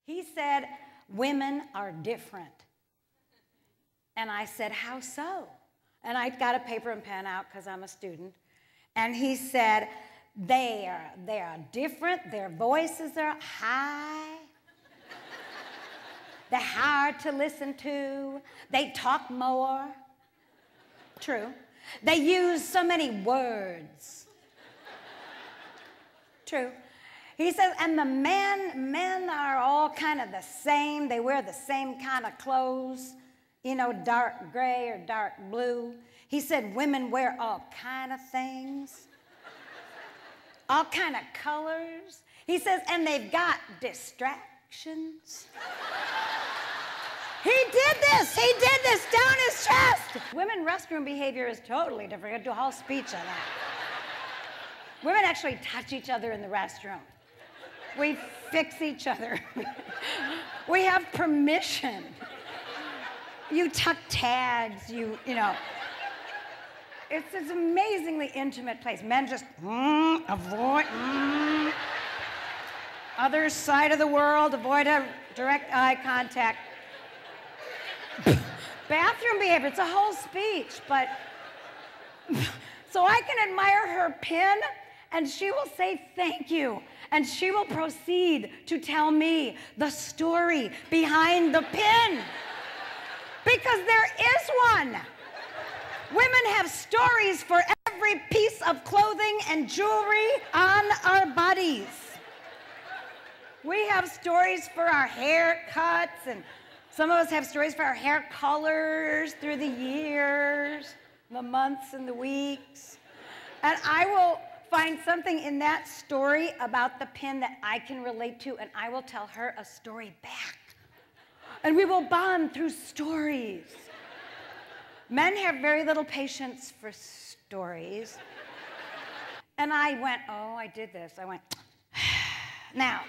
He said, women are different. And I said, how so? And I got a paper and pen out because I'm a student. And he said, they are different. Their voices are high. They're hard to listen to. They talk more. True. They use so many words. True. He says, and the men are all kind of the same. They wear the same kind of clothes, you know, dark gray or dark blue. He said, women wear all kind of things, all kind of colors. He says, and they've got distractions. He did this down his chest. Women restroom behavior is totally different. I could do a whole speech on that. Women actually touch each other in the restroom. We fix each other. We have permission. You tuck tags, you know. It's this amazingly intimate place. Men just, avoid, Other side of the world, avoid direct eye contact. Bathroom behavior, it's a whole speech, but so I can admire her pin, and she will say thank you, and she will proceed to tell me the story behind the pin, because there is one. Women have stories for every piece of clothing and jewelry on our bodies. We have stories for our haircuts, and some of us have stories for our hair colors through the years, the months and the weeks. And I will find something in that story about the pin that I can relate to, and I will tell her a story back. And we will bond through stories. Men have very little patience for stories. And I went, oh, I did this. I went, now.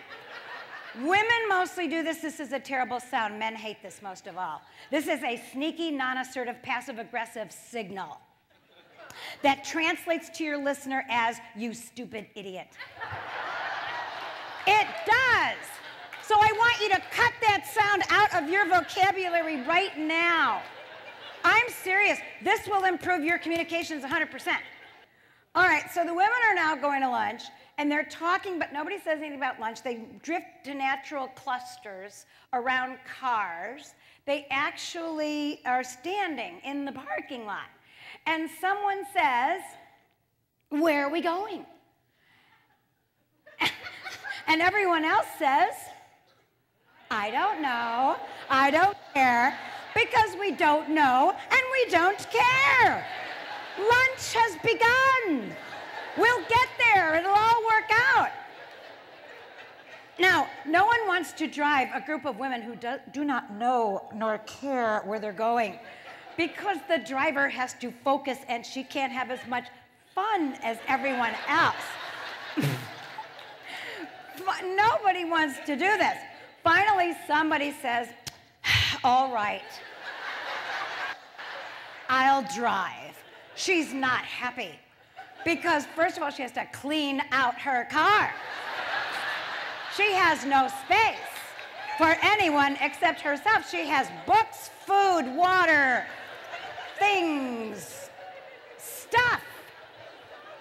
Women mostly do this. This is a terrible sound. Men hate this most of all. This is a sneaky, non-assertive, passive-aggressive signal that translates to your listener as, you stupid idiot. It does. So I want you to cut that sound out of your vocabulary right now. I'm serious. This will improve your communications 100%. All right, so the women are now going to lunch, and they're talking, but nobody says anything about lunch. They drift to natural clusters around cars. They actually are standing in the parking lot. And someone says, where are we going? And everyone else says, I don't know, I don't care, because we don't know and we don't care. Lunch has begun. We'll get there. It'll all work out. Now, no one wants to drive a group of women who do not know nor care where they're going, because the driver has to focus and she can't have as much fun as everyone else. Nobody wants to do this. Finally, somebody says, all right, I'll drive. She's not happy because, first of all, she has to clean out her car. She has no space for anyone except herself. She has books, food, water, things, stuff.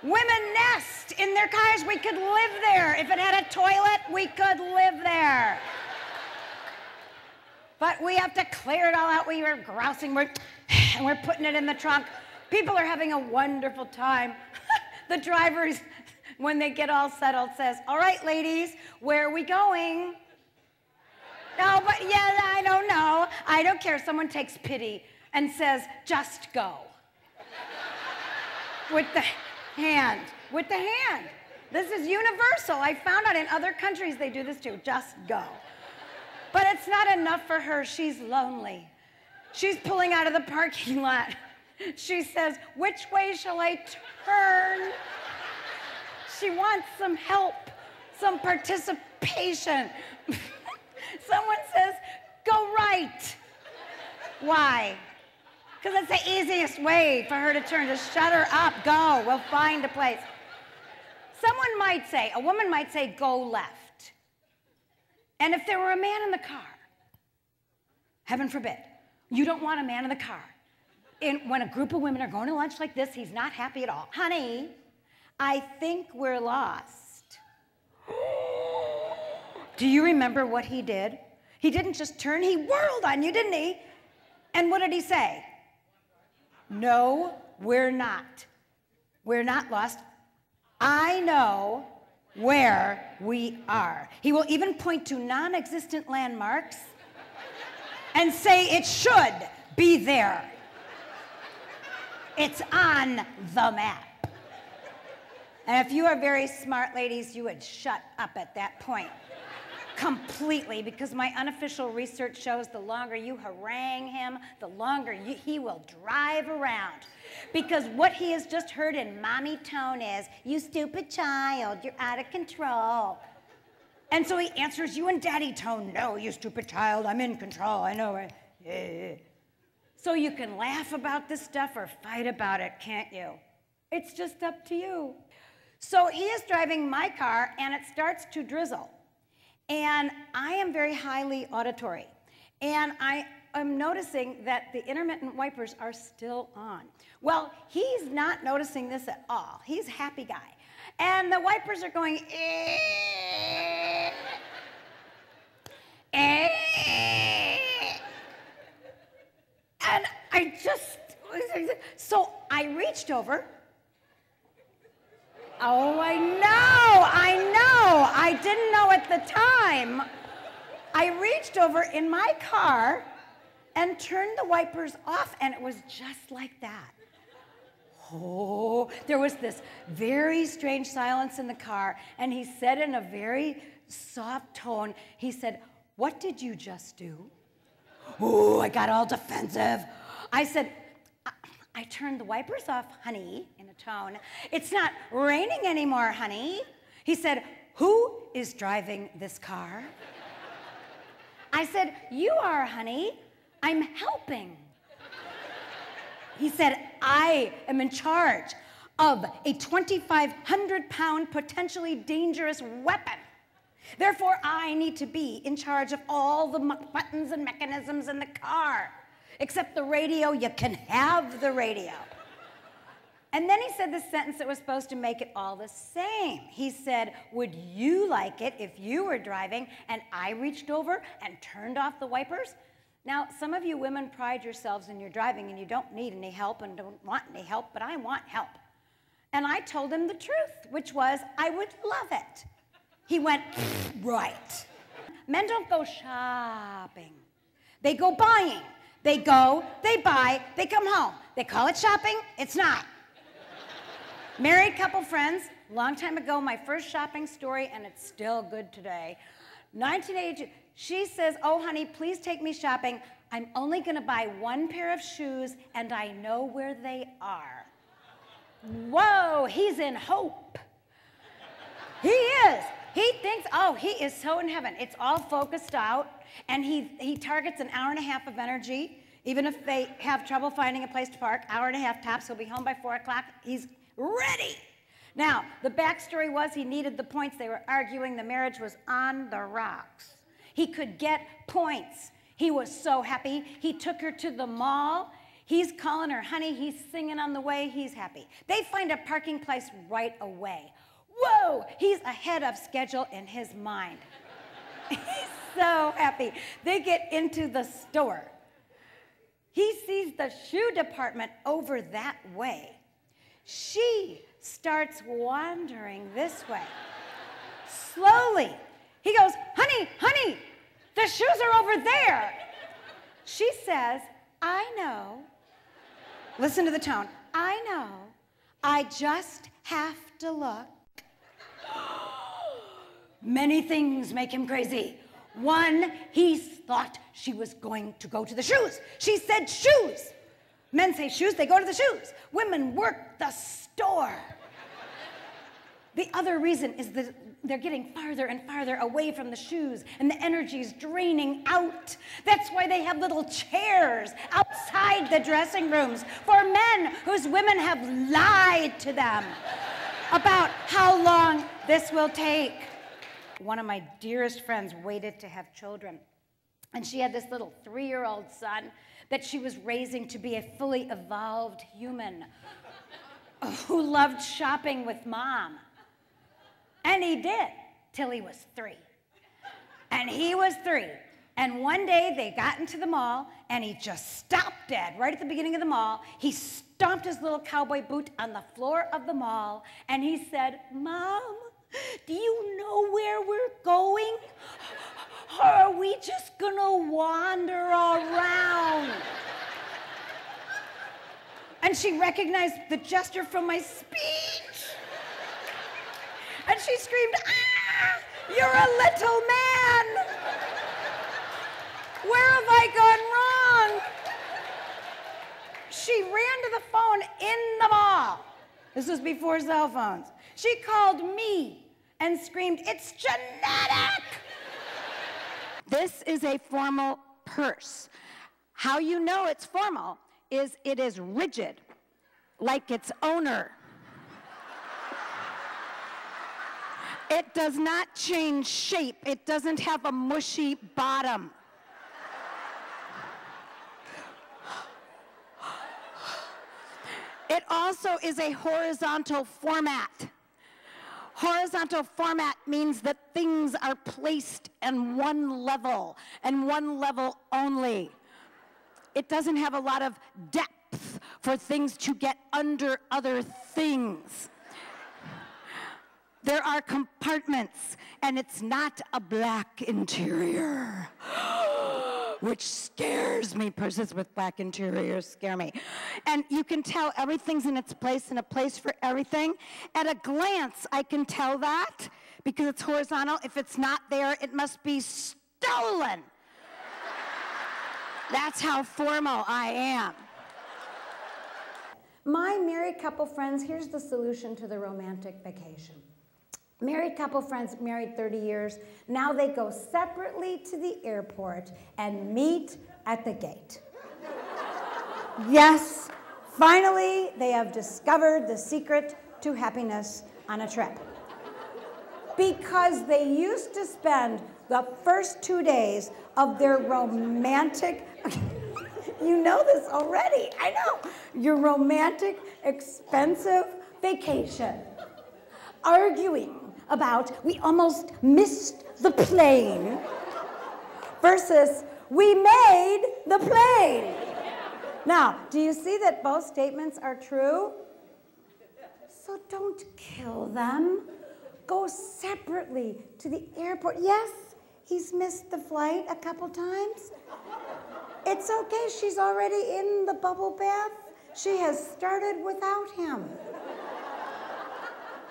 Women nest in their cars. We could live there. If it had a toilet, we could live there. But we have to clear it all out. We were grousing, and we're putting it in the trunk. People are having a wonderful time. The driver, when they get all settled, says, all right, ladies, where are we going? No, but yeah, I don't know. I don't care. Someone takes pity and says, just go. With the hand. With the hand. This is universal. I found out in other countries they do this too. Just go. But it's not enough for her. She's lonely. She's pulling out of the parking lot. She says, which way shall I turn? She wants some help, some participation. Someone says, go right. Why? Because it's the easiest way for her to turn. Just shut her up, go, we'll find a place. Someone might say, a woman might say, go left. And if there were a man in the car, heaven forbid, you don't want a man in the car. And when a group of women are going to lunch like this, he's not happy at all. Honey, I think we're lost. Do you remember what he did? He didn't just turn, he whirled on you, didn't he? And what did he say? No, we're not. We're not lost. I know where we are. He will even point to non-existent landmarks and say it should be there. It's on the map. And if you are very smart, ladies, you would shut up at that point. Completely, because my unofficial research shows the longer you harangue him, the longer he will drive around. Because what he has just heard in mommy tone is, you stupid child, you're out of control. And so he answers you in daddy tone, no, you stupid child, I'm in control, I know. So you can laugh about this stuff or fight about it, can't you? It's just up to you. So he is driving my car and it starts to drizzle. And I am very highly auditory. And I am noticing that the intermittent wipers are still on. Well, he's not noticing this at all. He's a happy guy. And the wipers are going, eh, eh. And so I reached over. Oh, I know. I didn't know at the time. I reached over in my car and turned the wipers off, and it was just like that. Oh, there was this very strange silence in the car, and he said in a very soft tone, he said, what did you just do? Oh, I got all defensive. I said, I turned the wipers off, honey, in a tone. It's not raining anymore, honey. He said, who is driving this car? I said, you are, honey. I'm helping. He said, I am in charge of a 2,500-pound, potentially dangerous weapon. Therefore, I need to be in charge of all the buttons and mechanisms in the car. Except the radio, you can have the radio. And then he said this sentence that was supposed to make it all the same. He said, would you like it if you were driving and I reached over and turned off the wipers? Now, some of you women pride yourselves in your driving and you don't need any help and don't want any help, but I want help. And I told him the truth, which was, I would love it. He went, right. Men don't go shopping. They go buying. They go, they buy, they come home. They call it shopping, it's not. Married couple friends, long time ago, my first shopping story, and it's still good today. 1982, she says, oh honey, please take me shopping. I'm only gonna buy one pair of shoes and I know where they are. Whoa, he's in hope. He is. He thinks, oh, he is so in heaven. It's all focused out, and he targets an hour and a half of energy. Even if they have trouble finding a place to park, hour and a half tops, he'll be home by 4 o'clock. He's ready. Now, the backstory was he needed the points. They were arguing the marriage was on the rocks. He could get points. He was so happy. He took her to the mall. He's calling her honey. He's singing on the way. He's happy. They find a parking place right away. Whoa, he's ahead of schedule in his mind. He's so happy. They get into the store. He sees the shoe department over that way. She starts wandering this way. Slowly, he goes, honey, honey, the shoes are over there. She says, I know. Listen to the tone. I know. I just have to look. Many things make him crazy. One, he thought she was going to go to the shoes. She said shoes. Men say shoes, they go to the shoes. Women work the store. The other reason is that they're getting farther and farther away from the shoes, and the energy's draining out. That's why they have little chairs outside the dressing rooms for men whose women have lied to them about how long this will take. one of my dearest friends waited to have children. And she had this little 3-year-old son that she was raising to be a fully evolved human who loved shopping with mom. And he did, till he was 3. And he was 3. And one day they got into the mall and he just stopped dead right at the beginning of the mall. He stomped his little cowboy boot on the floor of the mall and he said, "Mom, do you know where we're going? Or are we just gonna wander around?" And she recognized the gesture from my speech. And she screamed, "Ah, you're a little man. Where have I gone wrong?" She ran to the phone in the mall. This was before cell phones. She called me and screamed, "It's genetic!" This is a formal purse. How you know it's formal is it is rigid, like its owner. It does not change shape. It doesn't have a mushy bottom. It also is a horizontal format. Horizontal format means that things are placed in one level and one level only. It doesn't have a lot of depth for things to get under other things. There are compartments, and it's not a black interior, which scares me. Purses with black interiors scare me. And you can tell everything's in its place and a place for everything. At a glance, I can tell that because it's horizontal. If it's not there, it must be stolen. That's how formal I am. My married couple friends, here's the solution to the romantic vacation. Married couple friends, married 30 years, now they go separately to the airport and meet at the gate. Yes, finally they have discovered the secret to happiness on a trip. Because they used to spend the first 2 days of their romantic, you know this already, I know, your romantic, expensive vacation, arguing about we almost missed the plane versus we made the plane. Now, do you see that both statements are true? So don't kill them. Go separately to the airport. Yes, he's missed the flight a couple times. It's okay, she's already in the bubble bath. She has started without him.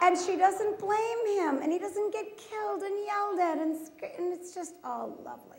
And she doesn't blame him, and he doesn't get killed and yelled at, and it's just all lovely.